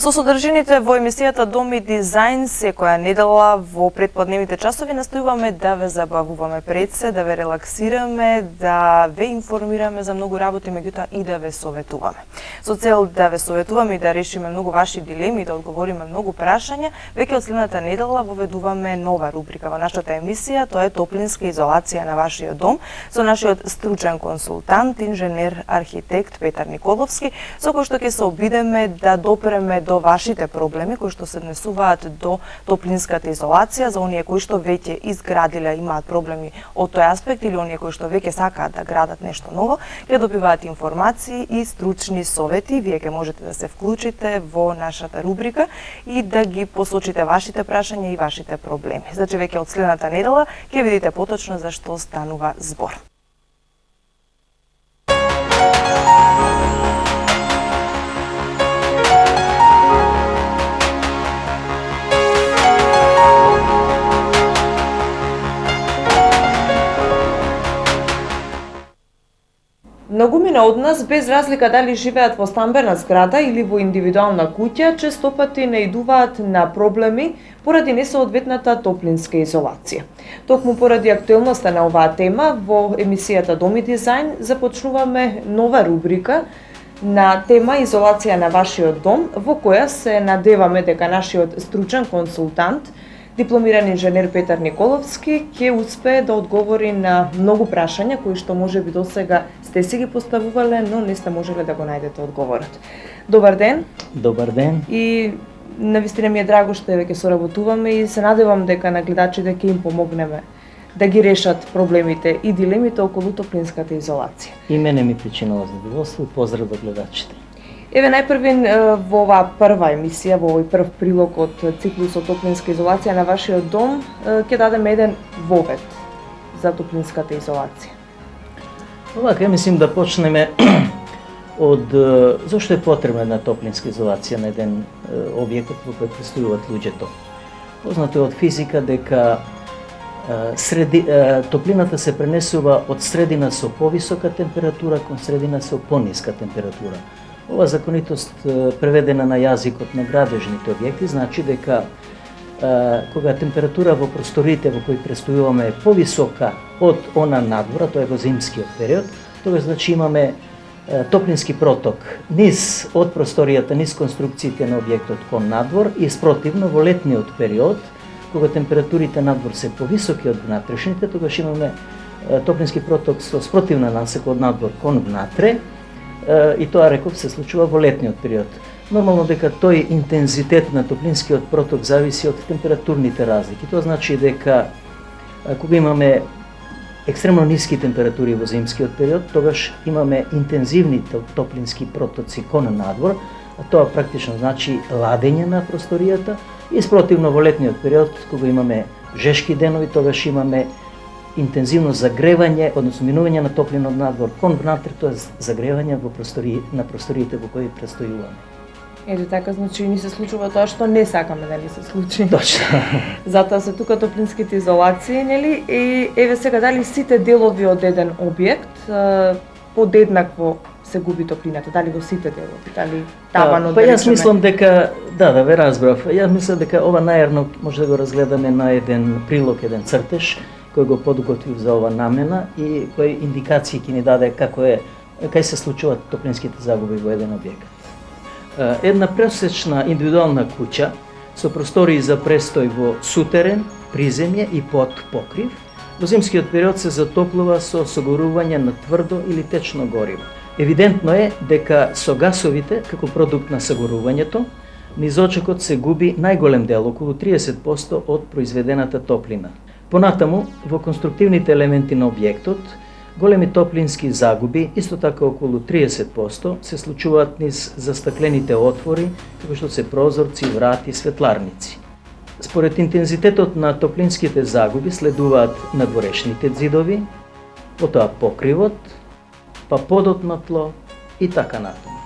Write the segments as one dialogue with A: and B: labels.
A: Со содржините во емисијата Дом и дизајн секоја недела во претподневните часови настојуваме да ве забавуваме пред се, да ве релаксираме, да ве информираме за многу работи, меѓутоа и да ве советуваме. Со цел да ве советуваме и да решиме многу ваши дилеми и да одговориме многу прашања, веќе од следната недела воведуваме нова рубрика во нашата емисија, тоа е топлинска изолација на вашиот дом, со нашиот стручен консултант, инженер архитект Петар Николовски, со кој што ќе се обидеме да допреме до вашите проблеми кои што се однесуваат до топлинската изолација, за оние кои што веќе изградиле имаат проблеми од тој аспект или оние кои што веќе сакаат да градат нешто ново, ќе добиваат информации и стручни совети. Вие ќе можете да се вклучите во нашата рубрика и да ги посочите вашите прашања и вашите проблеми. Значи веќе од следната недела ќе видите поточно за што станува збор. Многумина од нас, без разлика дали живеат во стамбена зграда или во индивидуална куќа, честопати наидуваат на проблеми поради несоодветната топлинска изолација. Токму поради актуелноста на оваа тема, во емисијата Дом и дизајн започнуваме нова рубрика на тема изолација на вашиот дом, во која се надеваме дека нашиот стручен консултант, дипломиран инженер Петар Николовски, ќе успее да одговори на многу прашања кои што можеби досега сте си ги поставувале, но не сте можеле да го најдете одговорот. Добар ден.
B: Добар ден.
A: И навистина ми е драго што веќе соработуваме и се надевам дека на гледачите ќе им помогнеме да ги решат проблемите и дилемите околу топлинската изолација.
B: И мене ми причинува задоволство и поздрав до гледачите.
A: Еве најпрвин во оваа прва емисија, во овој прв прилог од циклусот топлинска изолација на вашиот дом, ќе дадеме еден вовед за топлинската изолација.
B: Овака, мислим да почнеме од зошто е потребна една топлинска изолација на еден објект во кој престојуваат луѓето. Познато е од физика дека топлината се пренесува од средина со повисока температура кон средина со пониска температура. Ова законитост преведена на јазикот на градежните објекти значи дека кога температура во просториите во кои престојуваме е повисока од она надвор, тоа е во зимскиот период, тоа значи имаме топлински проток низ од просторијата, низ конструкциите на објектот кон надвор и спротивно во летниот период, кога температурите надвор се повисоки од внатрешните, тогаш имаме топлински проток со спротивна насека од надвор кон внатре, и тоа, реков, се случува во летниот период. Нормално дека тој интензитет на топлинскиот проток зависи од температурните разлики. Тоа значи дека кога имаме екстремно ниски температури во зимскиот период, тогаш имаме интензивни топлински протоци кон надвор, а тоа практично значи ладење на просторијата и спротивно во летниот период, кога имаме жешки денови, тогаш имаме интензивно загревање, односно минување на топлина од надвор кон внатре, тоа е загревање на просториите во кои престојуваме.
A: Ето така, значи ни се случува тоа што не сакаме да ни се случи.
B: Точно.
A: Затоа се тука топлинските изолации, нели? И еве сега дали сите делови од еден објект подеднакво се губи топлината, дали во сите делови, дали таванот,
B: па јас мислам дека да ве разбрав. Јас мислам дека ова најарно може да го разгледаме на еден прилог, еден цртеж кој го подготвив за ова намена и кој индикации ќе ни даде кај се случуваат топлинските загуби во еден објект. Една пресечна индивидуална куќа со простории за престој во сутерен, приземје и под покрив, во зимскиот период се затоплува со согорување на тврдо или течно гориво. Евидентно е дека со гасовите, како продукт на согорувањето, низ очекот се губи најголем дел, околу 30% од произведената топлина. Понатаму, во конструктивните елементи на објектот, големи топлински загуби, исто така околу 30%, се случуваат низ застаклените отвори, како што се прозорци, врати, светларници. Според интензитетот на топлинските загуби следуваат надворешните ѕидови, потоа покривот, па подот на тло и така натаму.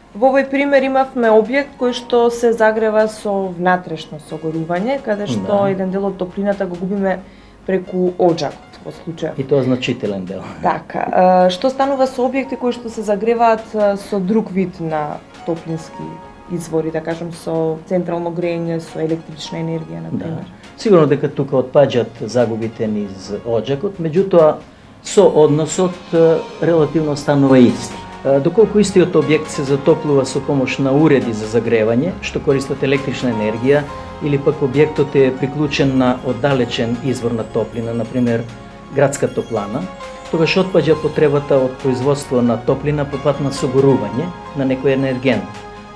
A: Во овој пример имавме објект кој што се загрева со внатрешно согорување, каде што еден дел од топлината го губиме
C: преку оџакот во случајот.
B: И тоа значителен дел.
C: Така, што станува со објекти кои што се загреваат со друг вид на топлински извори, да кажем со централно грејење, со електрична енергија, на пример?
B: Да. Сигурно дека тука отпаѓаат загубите низ оџакот, меѓутоа со односот релативно станува исти. Доколку истиот објект се затоплува со помош на уреди за загревање, што користат електрична енергија, или пак објектот е приклучен на оддалечен извор на топлина, например градска топлана, тогаш отпаѓа потребата од производство на топлина по пат на согорување на некој енергент.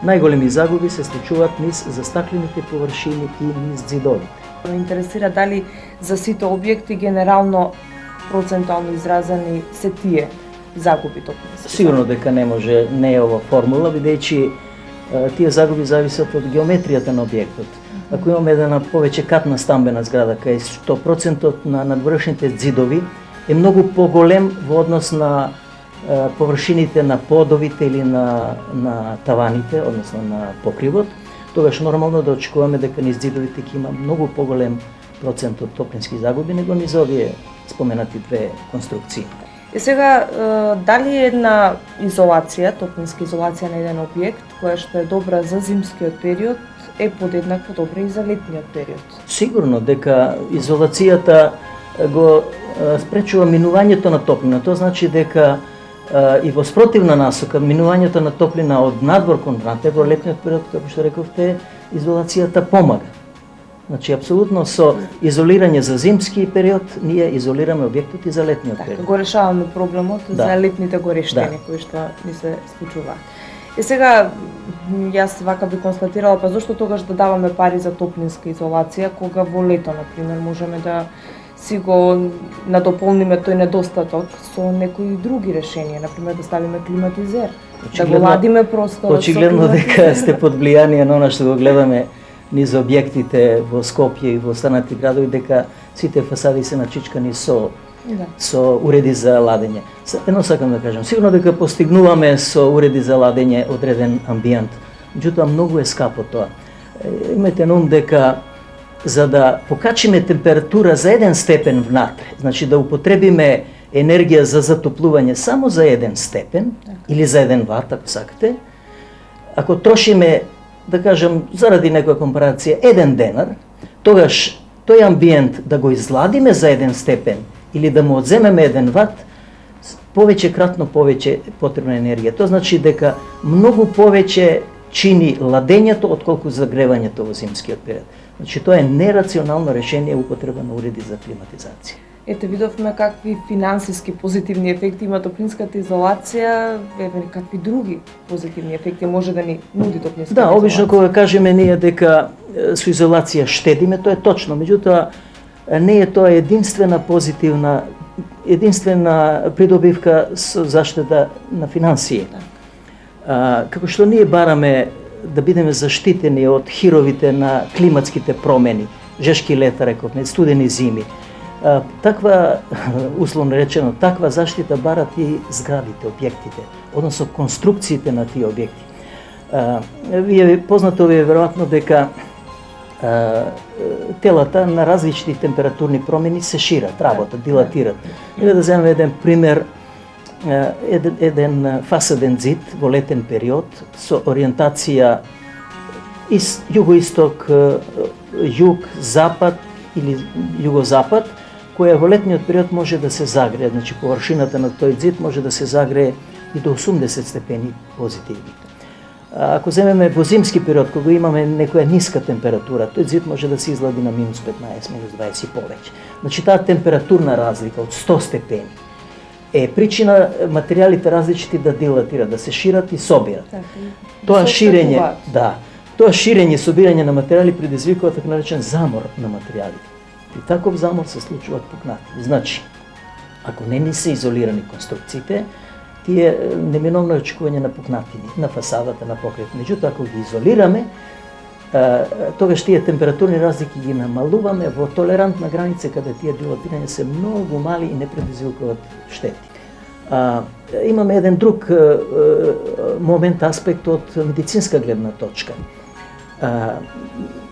B: Најголеми загуби се случуваат низ застаклените површини и низ ѕидовите.
C: Ме интересира дали за сите објекти генерално процентуално изразени се тие загуби топлински.
B: Сигурно дека не е ова формула, бидејќи тие загуби зависат од геометријата на објектот. Ако имаме една повеќе катна стамбена зграда, кај што процентот на надвршните ѕидови е многу поголем во однос на површините на подовите или на таваните, односно на покривот, тогаш нормално да очекуваме дека низ ѕидовите ќе има многу поголем процент од топлински загуби него низ овие споменати две конструкции.
C: И сега, дали една изолација, топлинска изолација на еден објект, која што е добра за зимскиот период, е подеднакво добра и за летниот период?
B: Сигурно дека изолацијата го спречува минувањето на топлина. Тоа значи дека и во спротивна насока, минувањето на топлина од надвор кон внатре во летниот период, како што рековте, изолацијата помага. Значи, апсолутно со изолирање за зимски период, ние изолираме објектот и за летниот период.
C: Така, го решаваме проблемот за летните горештени, кои што ни се случуваат. И сега, јас вака би констатирала, па зошто тогаш да даваме пари за топлинска изолација, кога во лето, например, можеме да си го надополниме тој недостаток со некои други решенија, например да ставиме климатизер, да го ладиме просторот.
B: Очигледно дека сте под влијание на она што го гледаме низ објектите во Скопје и во останати градови, дека сите фасади се начичкани со уреди за ладење. Едно сакам да кажам, сигурно дека постигнуваме со уреди за ладење одреден амбиент, меѓутоа многу е скапо тоа. Имате на ум дека за да покачиме температура за 1 степен внатре, значи да употребиме енергија за затоплување само за 1 степен или за 1 ват, ако сакате, ако трошиме, да кажем, заради некоја компарација, 1 денар, тогаш тој амбиент да го изладиме за 1 степен или да му одземеме 1 ват, кратно повеќе потребна енергија. Тоа значи дека многу повеќе чини ладењето отколку загревањето во зимскиот период. Значи тоа е нерационално решение употреба на уреди за климатизација.
C: Ете, видовме какви финансиски позитивни ефекти има топлинската изолација, какви други позитивни ефекти може да ни нуди топлинската изолација. Да,
B: обично кога кажеме ние дека со изолација штедиме, тоа е точно, меѓутоа не е тоа единствена придобивка со заштита на финансии. Како што ние бараме да бидеме заштитени од хировите на климатските промени, жешки лета, рековме, студени зими. Таква, условно речено, таква заштита барат и зградите, објектите, односно конструкциите на тие објекти. Познато ви е веројатно дека телата на различни температурни промени се шират, работат, дилатират. Или да земеме еден пример, еден фасаден зид во летен период со ориентација југоисток, југ, запад или југозапад, која во летниот период може да се загрее, значи површината на тој зид може да се загрее и до 80 степени позитивни. Ако земеме во зимски период, кога имаме некоја ниска температура, тој зид може да се излади на минус 15, минус 20 и повеќе. Значи таа температурна разлика од 100 степени е причина материјалите различити да дилатират, да се шират и собират. Тоа ширење, тоа ширење и собирање на материјали предизвикува така наречен замор на материјалите. И таков замор се случува пукнати. Значи, ако не се изолирани конструкциите, тие неминовно е очекување на пукнатини, на фасадата, на покривот. Меѓутоа, ако ги изолираме, тогаш тие температурни разлики ги намалуваме во толерантна граница каде тие дилатирања се многу мали и не предизвикуваат штети. Имаме еден друг момент, аспект од медицинска гледна точка.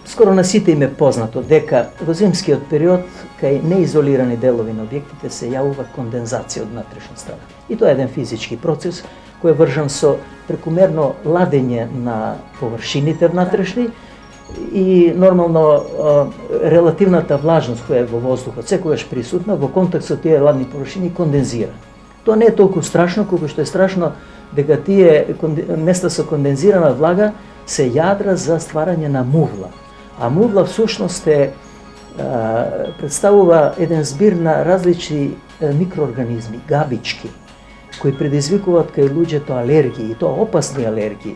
B: Скоро на сите им е познато дека во зимскиот период кај неизолирани делови на објектите се јавува кондензација од внатрешна страна. И тоа е еден физички процес кој е вржан со прекумерно ладење на површините внатрешни и нормално релативната влажност која е во воздухот секогаш присутна во контакт со тие ладни површини кондензира. Тоа не е толку страшно колку што е страшно дека тие места со кондензирана влага се јадра за стварање на мувла. А мувла всушност представува еден збир на различни микроорганизми, габички, кои предизвикуваат кај луѓето алергии, и тоа опасни алергии.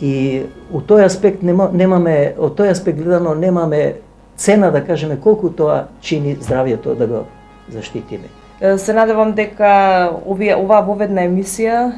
B: И од тој аспект гледано немаме цена да кажеме колку тоа чини здравјето да го заштитиме.
C: Се надевам дека оваа воведна емисија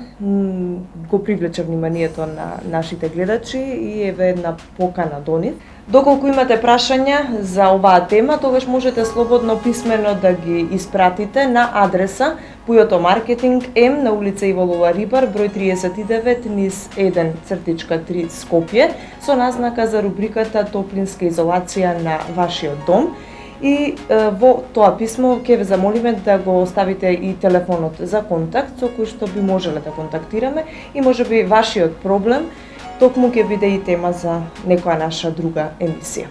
C: го привлече вниманието на нашите гледачи и еве една покана до нив. Доколку имате прашања за оваа тема, тогаш можете слободно писмено да ги испратите на адреса Pujoto Marketing М на улица Иво Лола Рибар, број 39 низ 1/3 Скопје, со назнака за рубриката Топлинска изолација на вашиот дом. И во тоа писмо ќе ве замолиме да го оставите и телефонот за контакт со кој што би можеле да контактираме и можеби вашиот проблем токму ќе биде и тема за некоја наша друга емисија.